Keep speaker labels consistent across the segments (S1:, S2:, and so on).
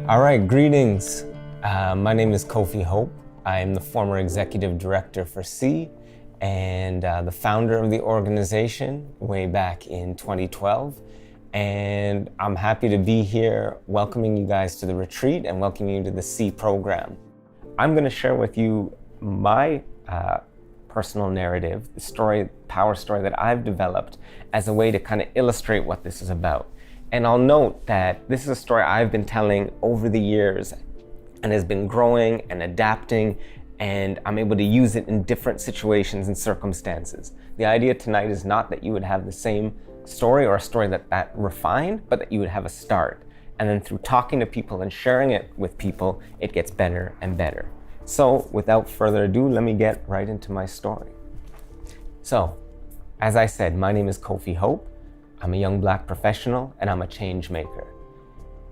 S1: All right, greetings. My name is Kofi Hope. I am the former executive director for C and the founder of the organization way back in 2012. And I'm happy to be here welcoming you guys to the retreat and welcoming you to the C program. I'm going to share with you my personal narrative, the story, power story that I've developed as a way to kind of illustrate what this is about. And I'll note that this is a story I've been telling over the years and has been growing and adapting, and I'm able to use it in different situations and circumstances. The idea tonight is not that you would have the same story or a story that refined, but that you would have a start. And then through talking to people and sharing it with people, it gets better and better. So without further ado, let me get right into my story. So, as I said, my name is Kofi Hope. I'm a young Black professional and I'm a change maker.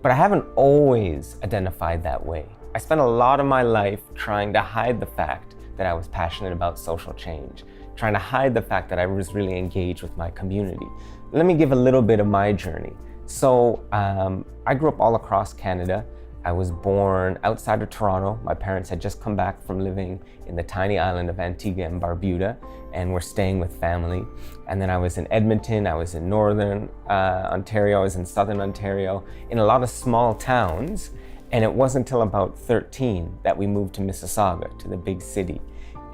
S1: But I haven't always identified that way. I spent a lot of my life trying to hide the fact that I was passionate about social change, trying to hide the fact that I was really engaged with my community. Let me give a little bit of my journey. So I grew up all across Canada. I was born outside of Toronto. My parents had just come back from living in the tiny island of Antigua and Barbuda, and were staying with family. And then I was in Edmonton, I was in Northern Ontario, I was in Southern Ontario, in a lot of small towns. And it wasn't until about 13 that we moved to Mississauga, to the big city.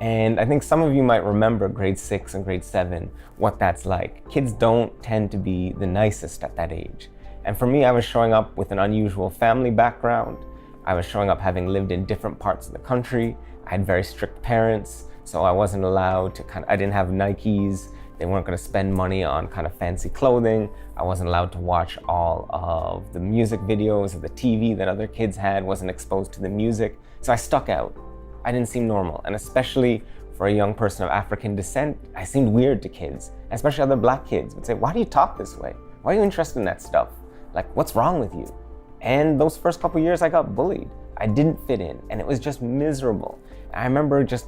S1: And I think some of you might remember grade 6 and grade 7, what that's like. Kids don't tend to be the nicest at that age. And for me, I was showing up with an unusual family background. I was showing up having lived in different parts of the country. I had very strict parents, so I wasn't allowed to I didn't have Nikes. They weren't gonna spend money on kind of fancy clothing. I wasn't allowed to watch all of the music videos or the TV that other kids had, wasn't exposed to the music. So I stuck out. I didn't seem normal. And especially for a young person of African descent, I seemed weird to kids, especially other Black kids would say, "Why do you talk this way? Why are you interested in that stuff? Like, what's wrong with you?" And those first couple years I got bullied. I didn't fit in and it was just miserable. I remember just,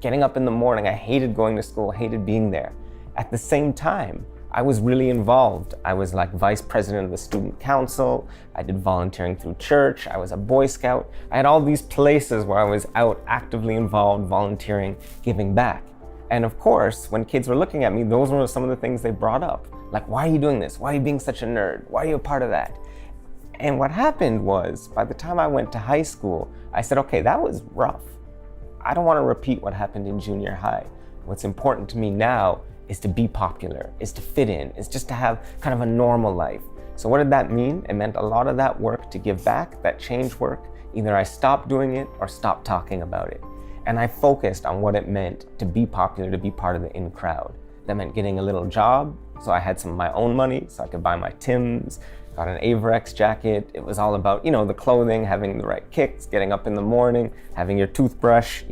S1: getting up in the morning. I hated going to school, hated being there. At the same time, I was really involved. I was like vice president of the student council. I did volunteering through church. I was a Boy Scout. I had all these places where I was out actively involved, volunteering, giving back. And of course, when kids were looking at me, those were some of the things they brought up. Like, why are you doing this? Why are you being such a nerd? Why are you a part of that? And what happened was, by the time I went to high school, I said, okay, that was rough. I don't want to repeat what happened in junior high. What's important to me now is to be popular, is to fit in, is just to have kind of a normal life. So what did that mean? It meant a lot of that work to give back, that change work. Either I stopped doing it or stopped talking about it. And I focused on what it meant to be popular, to be part of the in crowd. That meant getting a little job, so I had some of my own money, so I could buy my Timbs, got an Averex jacket. It was all about, the clothing, having the right kicks, getting up in the morning, having your toothbrush,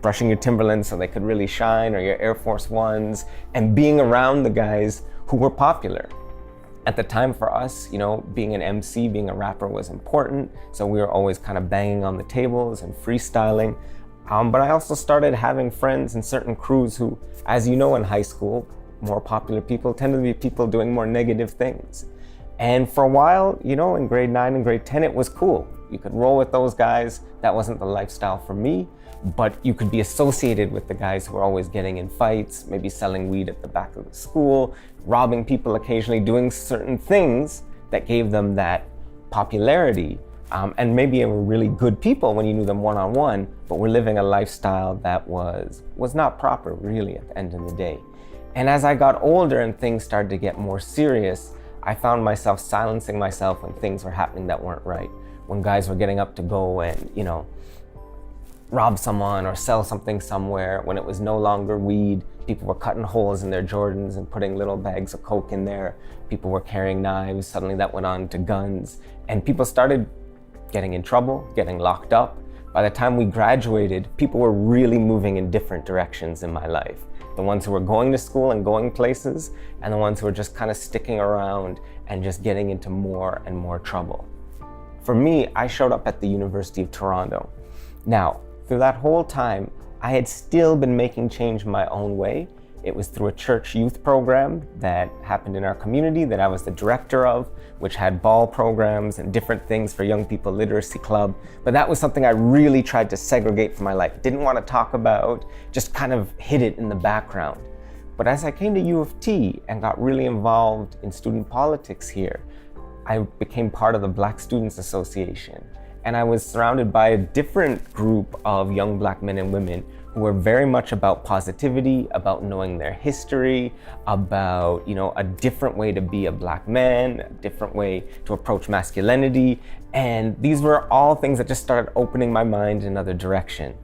S1: brushing your Timberlands so they could really shine, or your Air Force Ones, and being around the guys who were popular. At the time for us, being an MC, being a rapper was important, so we were always kind of banging on the tables and freestyling. But I also started having friends in certain crews who, as you know, in high school, more popular people tend to be people doing more negative things. And for a while, in grade 9 and grade 10, it was cool. You could roll with those guys. That wasn't the lifestyle for me, but you could be associated with the guys who were always getting in fights, maybe selling weed at the back of the school, robbing people occasionally, doing certain things that gave them that popularity. And maybe they were really good people when you knew them one-on-one, but were living a lifestyle that was not proper, really, at the end of the day. And as I got older and things started to get more serious, I found myself silencing myself when things were happening that weren't right. When guys were getting up to go and, rob someone or sell something somewhere, when it was no longer weed, people were cutting holes in their Jordans and putting little bags of coke in there. People were carrying knives. Suddenly that went on to guns. And people started getting in trouble, getting locked up. By the time we graduated, people were really moving in different directions in my life. The ones who were going to school and going places, and the ones who were just kind of sticking around and just getting into more and more trouble. For me, I showed up at the University of Toronto. Now, through that whole time, I had still been making change my own way, It was through a church youth program that happened in our community that I was the director of, which had ball programs and different things for young people, literacy club. But that was something I really tried to segregate from my life, didn't want to talk about, just kind of hid it in the background. But as I came to U of T and got really involved in student politics here, I became part of the Black Students Association. And I was surrounded by a different group of young Black men and women who were very much about positivity, about knowing their history, about, a different way to be a Black man, a different way to approach masculinity. And these were all things that just started opening my mind in another direction.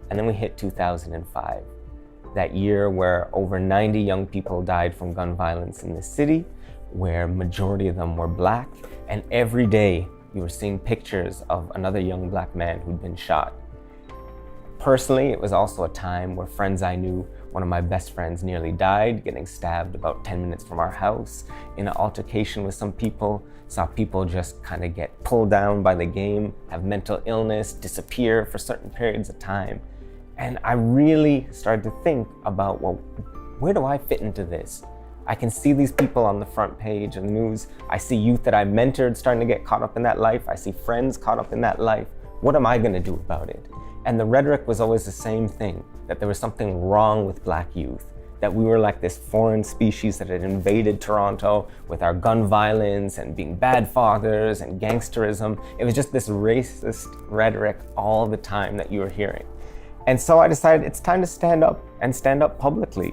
S1: And then we hit 2005, that year where over 90 young people died from gun violence in the city, where majority of them were Black. And every day you were seeing pictures of another young Black man who'd been shot. Personally, it was also a time where friends I knew, one of my best friends nearly died, getting stabbed about 10 minutes from our house in an altercation with some people. Saw people just kind of get pulled down by the game, have mental illness, disappear for certain periods of time. And I really started to think about, well, where do I fit into this? I can see these people on the front page of the news. I see youth that I mentored starting to get caught up in that life. I see friends caught up in that life. What am I going to do about it? And the rhetoric was always the same thing, that there was something wrong with Black youth, that we were like this foreign species that had invaded Toronto with our gun violence and being bad fathers and gangsterism. It was just this racist rhetoric all the time that you were hearing. And so I decided it's time to stand up and stand up publicly.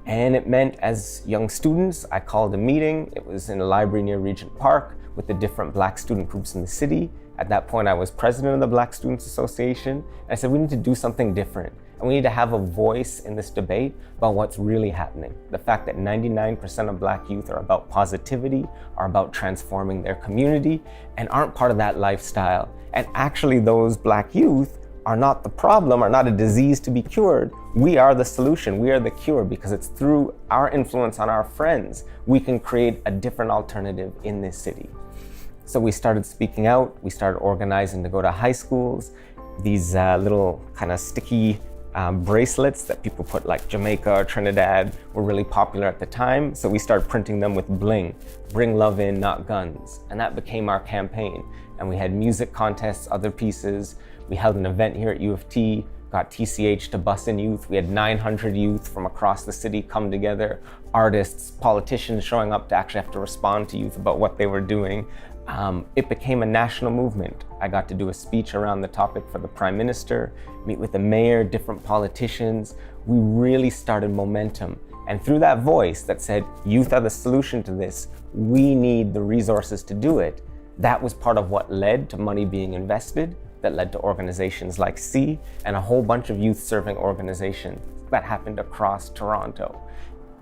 S1: And it meant, as young students, I called a meeting. It was in a library near Regent Park with the different Black student groups in the city. At that point, I was president of the Black Students Association. And I said, we need to do something different. And we need to have a voice in this debate about what's really happening. The fact that 99% of Black youth are about positivity, are about transforming their community, and aren't part of that lifestyle. And actually, those Black youth are not the problem, are not a disease to be cured. We are the solution, we are the cure, because it's through our influence on our friends we can create a different alternative in this city. So we started speaking out, we started organizing to go to high schools. These little kind of sticky bracelets that people put, like Jamaica or Trinidad, were really popular at the time. So we started printing them with bling, bring love in, not guns. And that became our campaign. And we had music contests, other pieces. We held an event here at U of T, got TCH to bus in youth. We had 900 youth from across the city come together, artists, politicians showing up to actually have to respond to youth about what they were doing. It became a national movement. I got to do a speech around the topic for the Prime Minister, meet with the mayor, different politicians. We really started momentum. And through that voice that said, youth are the solution to this, we need the resources to do it, that was part of what led to money being invested, that led to organizations like C and a whole bunch of youth-serving organizations that happened across Toronto.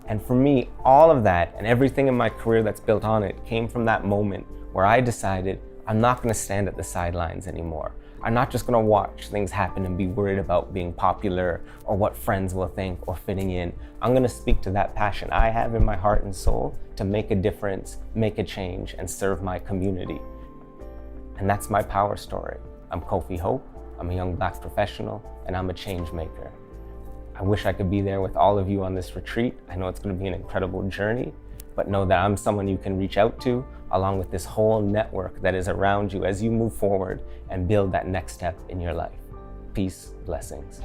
S1: And for me, all of that and everything in my career that's built on it came from that moment where I decided I'm not going to stand at the sidelines anymore. I'm not just going to watch things happen and be worried about being popular or what friends will think or fitting in. I'm going to speak to that passion I have in my heart and soul to make a difference, make a change, and serve my community. And that's my power story. I'm Kofi Hope, I'm a young Black professional, and I'm a change maker. I wish I could be there with all of you on this retreat. I know it's going to be an incredible journey, but know that I'm someone you can reach out to, along with this whole network that is around you as you move forward and build that next step in your life. Peace, blessings.